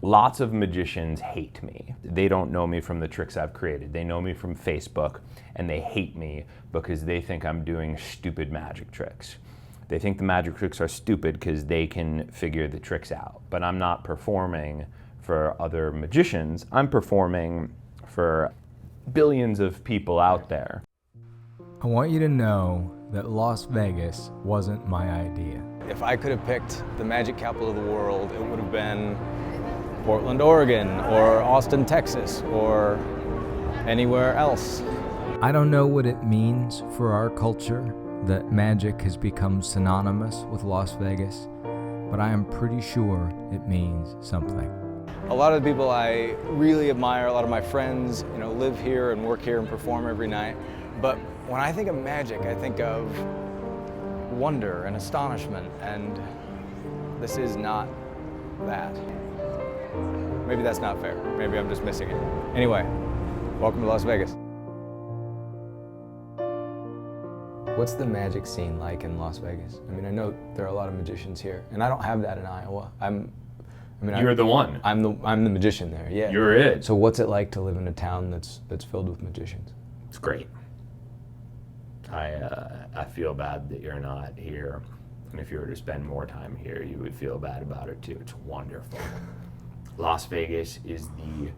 Lots of magicians hate me. They don't know me from the tricks I've created. They know me from Facebook, and they hate me because they think I'm doing stupid magic tricks. They think the magic tricks are stupid because they can figure the tricks out. But I'm not performing for other magicians. I'm performing for billions of people out there. I want you to know that Las Vegas wasn't my idea. If I could have picked the magic capital of the world, it would have been Portland, Oregon, or Austin, Texas, or anywhere else. I don't know what it means for our culture that magic has become synonymous with Las Vegas, but I am pretty sure it means something. A lot of the people I really admire, a lot of my friends, live here and work here and perform every night. But when I think of magic, I think of wonder and astonishment, and this is not that. Maybe that's not fair. Maybe I'm just missing it. Anyway, welcome to Las Vegas. What's the magic scene like in Las Vegas? I mean, I know there are a lot of magicians here, and I don't have that in Iowa. You're the one. I'm the magician there, yeah. You're it. So what's it like to live in a town that's filled with magicians? It's great. I feel bad that you're not here. And if you were to spend more time here, you would feel bad about it too. It's wonderful. Las Vegas is the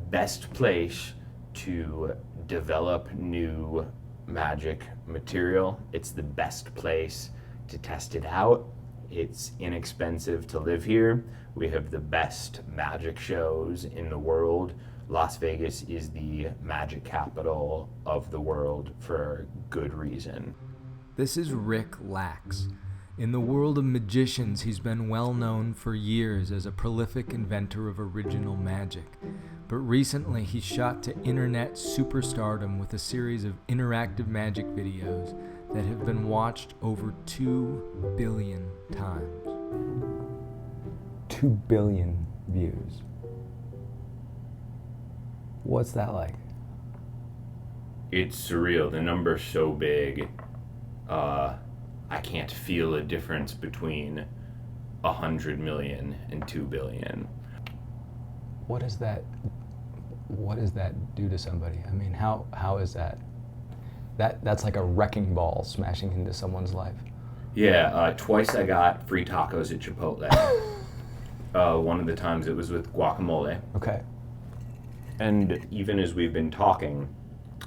best place to develop new magic material. It's the best place to test it out. It's inexpensive to live here. We have the best magic shows in the world. Las Vegas is the magic capital of the world for good reason. This is Rick Lax. In the world of magicians, he's been well known for years as a prolific inventor of original magic. But recently, he shot to internet superstardom with a series of interactive magic videos that have been watched over 2 billion times. 2 billion views. What's that like? It's surreal. The number's so big. I can't feel a difference between 100 million and 2 billion. What does that do to somebody? I mean, how is that? That's like a wrecking ball smashing into someone's life. Yeah, twice I got free tacos at Chipotle. One of the times it was with guacamole. Okay. And even as we've been talking,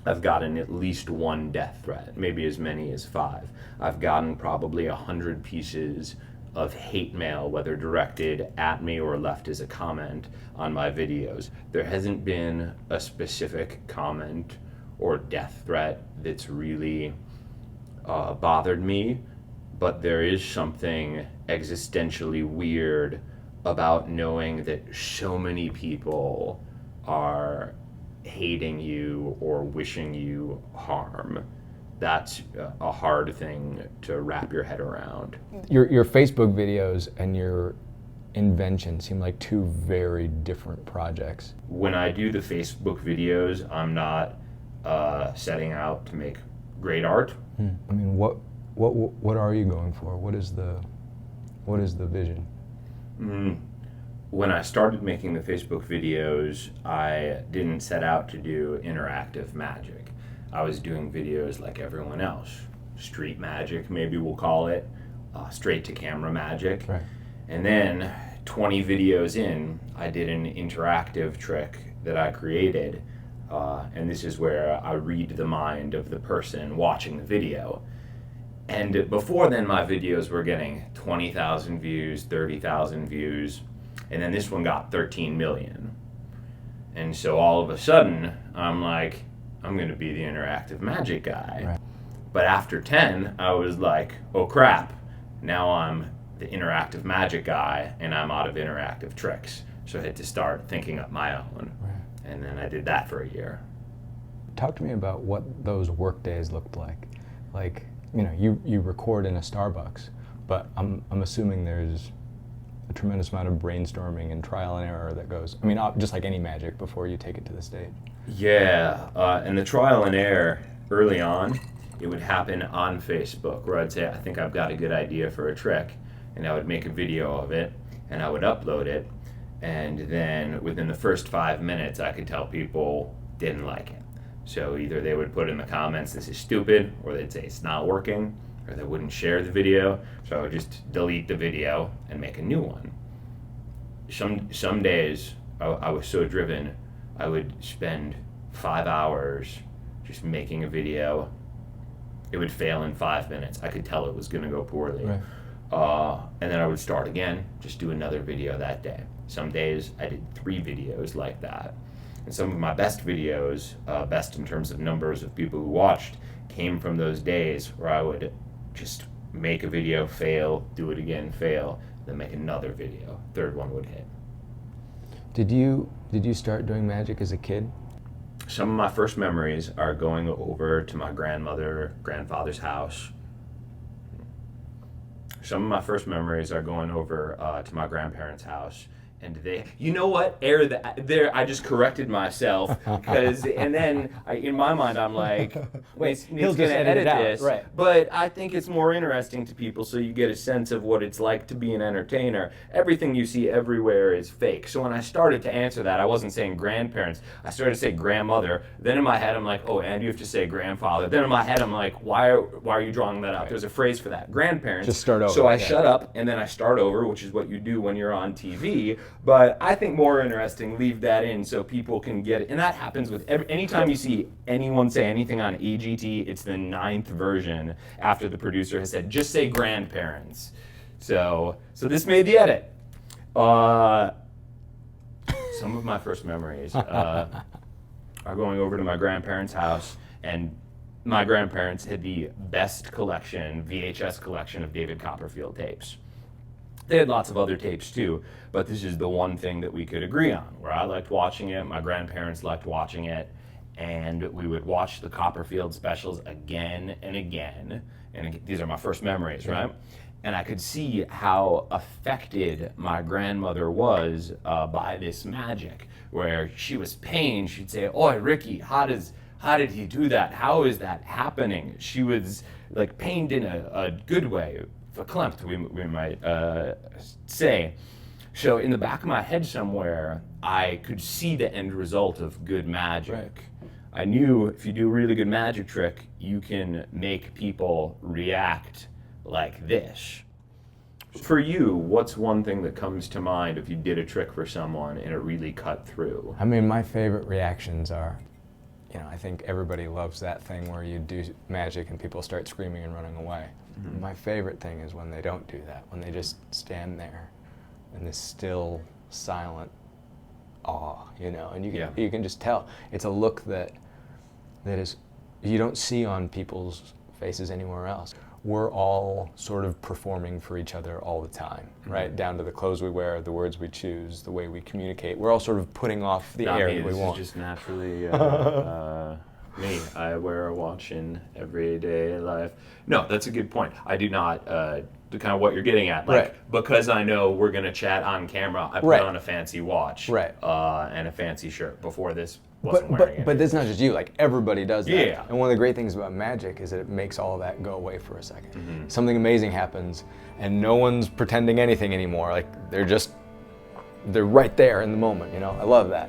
I've gotten at least one death threat, maybe as many as 5. I've gotten probably 100 pieces of hate mail, whether directed at me or left as a comment on my videos. There hasn't been a specific comment or death threat that's really bothered me, but there is something existentially weird about knowing that so many people are hating you or wishing you harm. That's a hard thing to wrap your head around. Your Facebook videos and your invention seem like 2 very different projects. When I do the Facebook videos, I'm not setting out to make great art. I mean, what are you going for? What is the vision? When I started making the Facebook videos, I didn't set out to do interactive magic. I was doing videos like everyone else. Street magic, maybe we'll call it. Straight to camera magic. Right. And then 20 videos in, I did an interactive trick that I created. And this is where I read the mind of the person watching the video. And before then, my videos were getting 20,000 views, 30,000 views. And then this one got 13 million. And so all of a sudden, I'm like, I'm gonna be the interactive magic guy. Right. But after 10, I was like, oh crap, now I'm the interactive magic guy and I'm out of interactive tricks. So I had to start thinking up my own. Right. And then I did that for a year. Talk to me about what those work days looked like. Like, you record in a Starbucks, but I'm assuming there's a tremendous amount of brainstorming and trial and error that goes, just like any magic before you take it to the stage. Yeah, and the trial and error early on, it would happen on Facebook where I'd say, I think I've got a good idea for a trick, and I would make a video of it, and I would upload it, And then within the first 5 minutes, I could tell people didn't like it. So either they would put in the comments, this is stupid, or they'd say it's not working, or they wouldn't share the video. So I would just delete the video and make a new one. Some days I was so driven, I would spend 5 hours just making a video. It would fail in 5 minutes. I could tell it was going to go poorly. Right. And then I would start again, just do another video that day. Some days I did 3 videos like that. And some of my best videos, best in terms of numbers of people who watched, came from those days where I would just make a video, fail, do it again, fail, then make another video. Third one would hit. Did you start doing magic as a kid? Some of my first memories are going over to my grandfather's house. Some of my first memories are going over to my grandparents' house. And they, you know what? I just corrected myself because, and then in my mind I'm like, wait, he's going to edit this. Right. But I think it's more interesting to people, so you get a sense of what it's like to be an entertainer. Everything you see everywhere is fake. So when I started to answer that, I wasn't saying grandparents. I started to say grandmother. Then in my head I'm like, oh, and you have to say grandfather. Then in my head I'm like, why are you drawing that out? There's a phrase for that. Grandparents. Just start over. So I shut up and then I start over, which is what you do when you're on TV. But I think more interesting, leave that in so people can get it. And that happens with anytime you see anyone say anything on EGT, it's the 9th version after the producer has said, just say grandparents. So this made the edit. Some of my first memories are going over to my grandparents' house, and my grandparents had the best collection, VHS collection of David Copperfield tapes. They had lots of other tapes too, but this is the one thing that we could agree on, where I liked watching it, my grandparents liked watching it, and we would watch the Copperfield specials again and again. And these are my first memories, right? And I could see how affected my grandmother was by this magic, where she was pained. She'd say, "Oi, Ricky, how did he do that? How is that happening?" She was like pained in a good way. Verklempt, we might say. So in the back of my head somewhere, I could see the end result of good magic. Right. I knew if you do a really good magic trick, you can make people react like this. For you, what's one thing that comes to mind if you did a trick for someone and it really cut through? I mean, my favorite reactions are, I think everybody loves that thing where you do magic and people start screaming and running away. Mm-hmm. My favorite thing is when they don't do that, when they just stand there in this still, silent awe, and you can just tell. It's a look that is you don't see on people's faces anywhere else. We're all sort of performing for each other all the time, right? Mm-hmm. Down to the clothes we wear, the words we choose, the way we communicate. We're all sort of putting off the air that we want. This is just naturally me. I wear a watch in everyday life. No, that's a good point. I do not, the kind of what you're getting at. Because I know we're going to chat on camera, I put on a fancy watch and a fancy shirt. Before this, wasn't wearing it. But that's not just you. Like, everybody does that. Yeah. And one of the great things about magic is that it makes all of that go away for a second. Mm-hmm. Something amazing happens, and no one's pretending anything anymore. Like, they're right there in the moment. I love that.